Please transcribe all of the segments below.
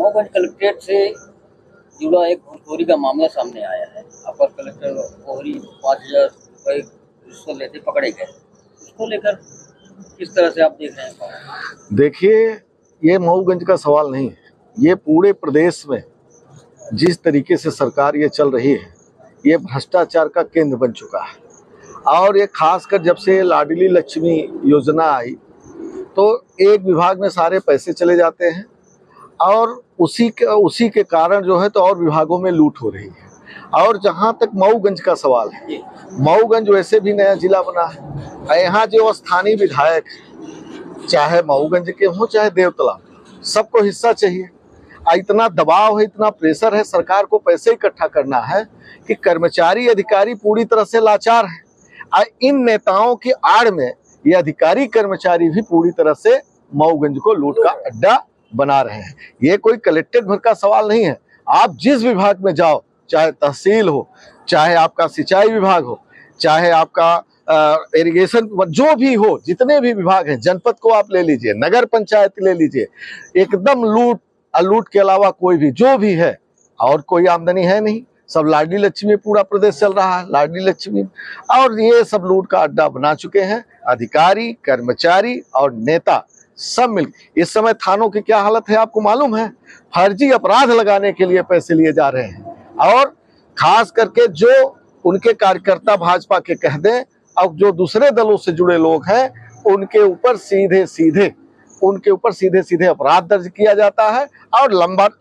Mauganj collectorate से जुड़ा एक घूसखोरी का मामला सामने आया है। अपर कलेक्टर कोहरी 5,000 रुपये रिश्वत लेते पकड़े गए। उसको लेकर किस तरह से आप देख रहे हैं? देखिए, ये मऊगंज का सवाल नहीं है, ये पूरे प्रदेश में जिस तरीके से सरकार ये चल रही है, ये भ्रष्टाचार का केंद्र बन चुका है। और ये खासकर जब से लाडली लक्ष्मी योजना आई तो एक विभाग में सारे पैसे चले जाते हैं और उसी के कारण जो है तो और विभागों में लूट हो रही है। और जहाँ तक मऊगंज का सवाल है, मऊगंज वैसे भी नया जिला बना है। यहाँ जो स्थानीय विधायक चाहे मऊगंज के हों चाहे देवतला, सबको हिस्सा चाहिए। इतना दबाव है, इतना प्रेशर है, सरकार को पैसे इकट्ठा करना है कि कर्मचारी अधिकारी पूरी तरह से लाचार है। इन नेताओं की आड़ में ये अधिकारी कर्मचारी भी पूरी तरह से मऊगंज को लूट का अड्डा बना रहे हैं। ये कोई कलेक्टेड भर का सवाल नहीं है। आप जिस विभाग में जाओ, चाहे तहसील हो, चाहे आपका सिंचाई विभाग हो, चाहे आपका इरिगेशन, जो भी हो, जितने भी विभाग हैं, जनपद को आप ले लीजिए, नगर पंचायत ले लीजिए, एकदम लूट के अलावा कोई भी जो भी है और कोई आमदनी है नहीं। सब लाडली लक्ष्मी पूरा प्रदेश चल रहा है, लाडली लक्ष्मी, और ये सब लूट का अड्डा बना चुके हैं। अधिकारी, कर्मचारी और नेता सब मिल। इस समय थानों की क्या हालत है आपको मालूम है? फर्जी अपराध लगाने के लिए पैसे लिए जा रहे हैं। और खास करके जो उनके कार्यकर्ता भाजपा के कह दें और जो दूसरे दलों से जुड़े लोग हैं, उनके ऊपर सीधे सीधे अपराध दर्ज किया जाता है और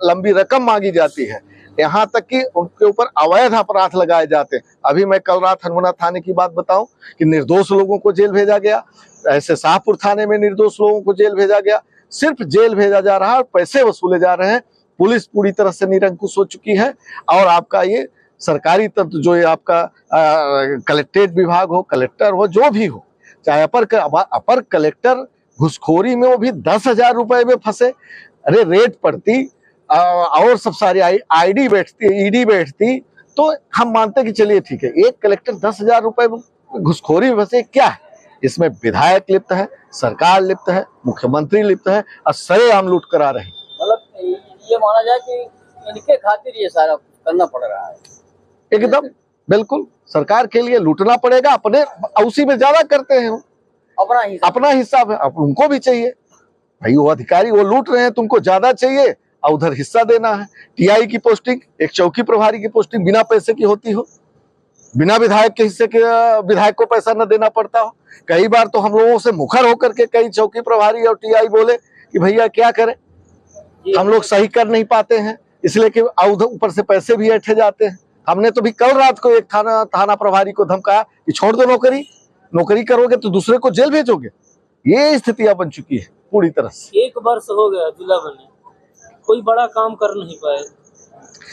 लंबी रकम मांगी जाती है। यहाँ तक कि उनके ऊपर अवैध अपराध लगाए जाते हैं। अभी मैं कल रात हनुमाना थाने की बात बताऊं कि निर्दोष लोगों को जेल भेजा गया, ऐसे शाहपुर थाने में निर्दोष लोगों को जेल भेजा गया। सिर्फ जेल भेजा जा रहा है और पैसे वसूले जा रहे हैं। पुलिस पूरी तरह से निरंकुश हो चुकी है। और आपका ये सरकारी तंत्र जो ये आपका कलेक्ट्रेट विभाग हो, कलेक्टर हो, जो भी हो, चाहे अपर कलेक्टर घुसखोरी में वो भी 10,000 रुपए में फंसे। अरे रेट पड़ती और सब सारी ईडी बैठती तो हम मानते कि चलिए ठीक है। एक कलेक्टर 10,000 रुपए घुसखोरी में फंसे, क्या है इसमें? विधायक लिप्त है, सरकार लिप्त है, मुख्यमंत्री लिप्त है और सरेआम लूट करा रहे। मतलब ये माना जाए कि इनके खातिर ये सारा करना पड़ रहा है। एकदम बिल्कुल, सरकार के लिए लूटना पड़ेगा। अपने उसी में ज्यादा करते हैं, अपना हिस्सा उनको भी चाहिए। भाई वो अधिकारी वो लूट रहे हैं, तुमको ज्यादा चाहिए और उधर हिस्सा देना है। टीआई की पोस्टिंग, एक चौकी प्रभारी की पोस्टिंग बिना पैसे की होती हो, बिना विधायक के हिस्से के विधायक को पैसा न देना पड़ता हो। कई बार तो हम लोगों से मुखर होकर के कई चौकी प्रभारी और टीआई बोले कि भैया क्या करें, हम लोग सही कर नहीं पाते हैं, इसलिए कि ऊपर से पैसे भी ऐंठे जाते हैं। हमने तो भी कल रात को एक थाना प्रभारी को धमकाया कि छोड़ दो नौकरी करोगे तो दूसरे को जेल भेजोगे। ये स्थितियां बन चुकी है पूरी तरह से। 1 वर्ष हो गया जिला बने, कोई बड़ा काम कर नहीं पाए।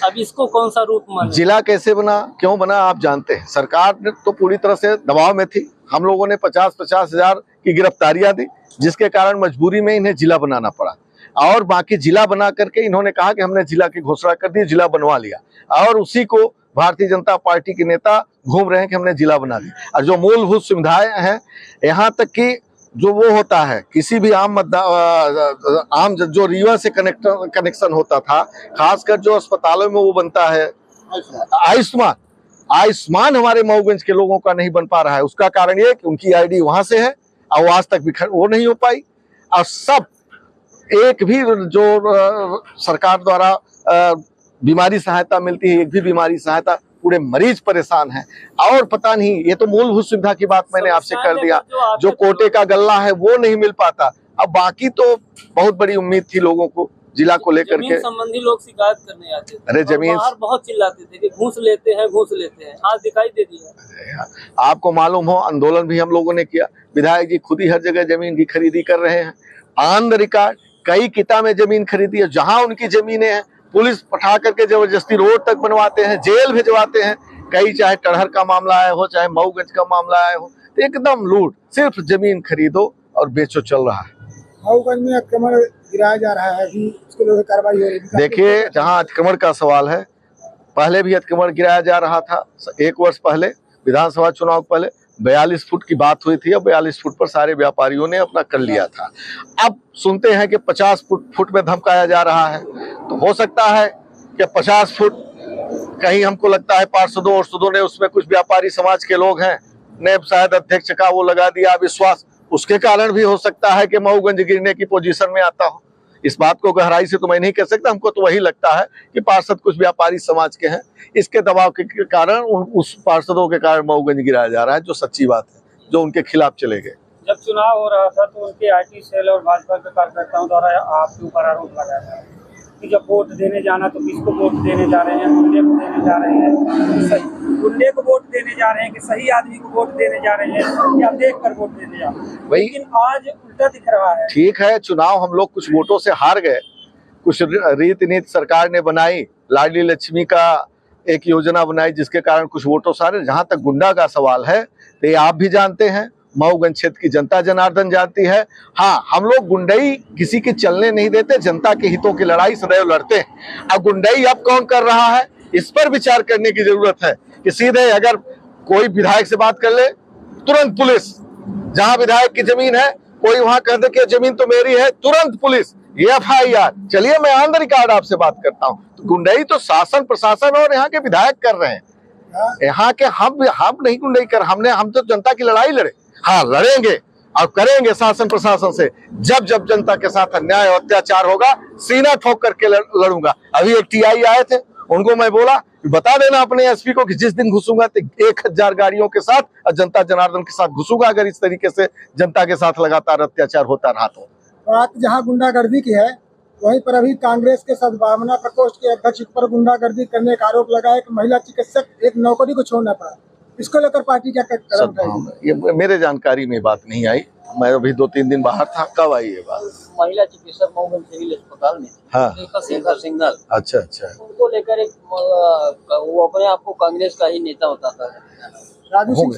अब इसको कौन सा रूप माने? जिला कैसे बना, क्यों बना, आप जानते हैं। सरकार ने तो पूरी तरह से दबाव में थी। हम लोगों ने 50-50 हजार की गिरफ्तारियां दी, जिसके कारण मजबूरी में इन्हें जिला बनाना पड़ा। और बाकी जिला बना करके इन्होंने कहा कि हमने जिला की घोषणा कर दी, जिला बनवा लिया। और उसी को भारतीय जनता पार्टी के नेता घूम रहे हैं कि हमने जिला बना दिया। और जो मूलभूत सुविधाएं हैं, यहाँ तक कि जो वो होता है किसी भी आम जो रीवा से कनेक्शन होता था, खासकर जो अस्पतालों में वो बनता है आयुष्मान हमारे मऊगंज के लोगों का नहीं बन पा रहा है। उसका कारण ये कि उनकी आईडी वहां से है और आज तक भी वो नहीं हो पाई। और सब एक भी जो सरकार द्वारा बीमारी सहायता मिलती है, एक भी बीमारी सहायता, पूरे मरीज परेशान हैं। और पता नहीं, ये तो मूलभूत सुविधा की बात मैंने आपसे कर दिया। जो कोटे का गल्ला है वो नहीं मिल पाता। अब बाकी तो बहुत बड़ी उम्मीद थी लोगों को जिला को लेकर के। संबंधी लोग शिकायत करने आते थे, अरे जमीन बहुत चिल्लाते थे कि घूस लेते हैं। आज दिखाई दे दिया। आपको मालूम हो, आंदोलन भी हम लोगों ने किया। विधायक जी खुद ही हर जगह जमीन की खरीदी कर रहे हैं। ऑन द रिकॉर्ड कई किता में जमीन खरीदी है। जहां उनकी जमीनें हैं, पुलिस पठा करके जबरदस्ती रोड तक बनवाते हैं, जेल भिजवाते हैं। कई चाहे टड़हर का मामला आया हो, चाहे मऊगंज का मामला आया हो, तो एकदम लूट, सिर्फ जमीन खरीदो और बेचो चल रहा है। मऊगंज में अतिक्रमण गिराया जा रहा है, अभी उसके लिए कार्रवाई हो रही है। देखिए, जहां अतिक्रमण का सवाल है, पहले भी अतिक्रमण गिराया जा रहा था। 1 वर्ष पहले विधानसभा चुनाव पहले 42 फुट की बात हुई थी। अब 42 फुट पर सारे व्यापारियों ने अपना कर लिया था। अब सुनते हैं कि 50 फुट में धमकाया जा रहा है। तो हो सकता है कि 50 फुट कहीं हमको लगता है पार्षदों ने उसमें कुछ व्यापारी समाज के लोग हैं ने शायद अध्यक्ष का वो लगा दिया विश्वास, उसके कारण भी हो सकता है कि मऊगंज गिरने की पोजीशन में आता हो। इस बात को गहराई से तो मैं नहीं कह सकता, हमको तो वही लगता है कि पार्षद कुछ व्यापारी समाज के हैं, इसके दबाव के कारण उस पार्षदों के कारण मऊगंज गिराया जा रहा है, जो सच्ची बात है, जो उनके खिलाफ चले गए। जब चुनाव हो रहा था तो उनके आईटी सेल और भाजपा के कार्यकर्ताओं द्वारा आपके ऊपर आरोप लगाया था कि जब वोट देने जाना तो किसको वोट देने जा रहे हैं, गुंडे को देने जा रहे हैं, सही गुंडे को वोट देने जा रहे हैं कि सही आदमी को वोट देने जा रहे हैं, या देख कर वोट देने जा रहे हैं। लेकिन आज उल्टा दिख रहा है। ठीक है, चुनाव हम लोग कुछ वोटों से हार गए, कुछ रीति नीति सरकार ने बनाई, लाडली लक्ष्मी का एक योजना बनाई जिसके कारण कुछ वोटों से हारे। जहां तक गुंडा का सवाल है तो ये आप भी जानते हैं, मऊगंज क्षेत्र की जनता जनार्दन जानती है। हाँ, हम लोग गुंडई किसी की चलने नहीं देते, जनता के हितों की लड़ाई सदैव लड़ते हैं। अब गुंडई अब कौन कर रहा है, इस पर विचार करने की जरूरत है कि सीधे अगर कोई विधायक से बात कर ले, तुरंत पुलिस, जहां विधायक की जमीन है कोई वहां कह दे कि जमीन तो मेरी है, तुरंत पुलिस, ये FIR। चलिए मैं ऑन द रिकॉर्ड आपसे बात करता हूँ, तो गुंडई तो शासन प्रशासन और यहाँ के विधायक कर रहे हैं, यहाँ के हम नहीं गुंडई कर, हम तो जनता की लड़ाई लड़े। हाँ, लड़ेंगे और करेंगे शासन प्रशासन से, जब जनता के साथ अन्याय और अत्याचार होगा सीना ठोक करके लड़ूंगा। अभी एक TI आए थे, उनको मैं बोला बता देना अपने SP को कि जिस दिन घुसूंगा तो 1000 गाड़ियों के साथ और जनता जनार्दन के साथ घुसूंगा, अगर इस तरीके से जनता के साथ लगातार अत्याचार होता रहा तो। बात जहाँ गुंडागर्दी की है, वहीं पर अभी कांग्रेस के सद्भावना प्रकोष्ठ के अध्यक्ष पर गुंडागर्दी करने का आरोप लगा, एक महिला चिकित्सक एक नौकरी को छोड़ना पड़ा। इसको लेकर पार्टी क्या कदम उठाएगी? ये मेरे जानकारी में बात नहीं आई, मैं अभी 2-3 दिन बाहर था। कब आई ये बात? महिला चिकित्सक मऊगंज सिविल अस्पताल में। हाँ, सिंगल। अच्छा, उनको लेकर एक वो अपने आप को कांग्रेस का ही नेता बताता है, राजू सिंह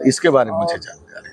इसके बारे में मुझे जानकारी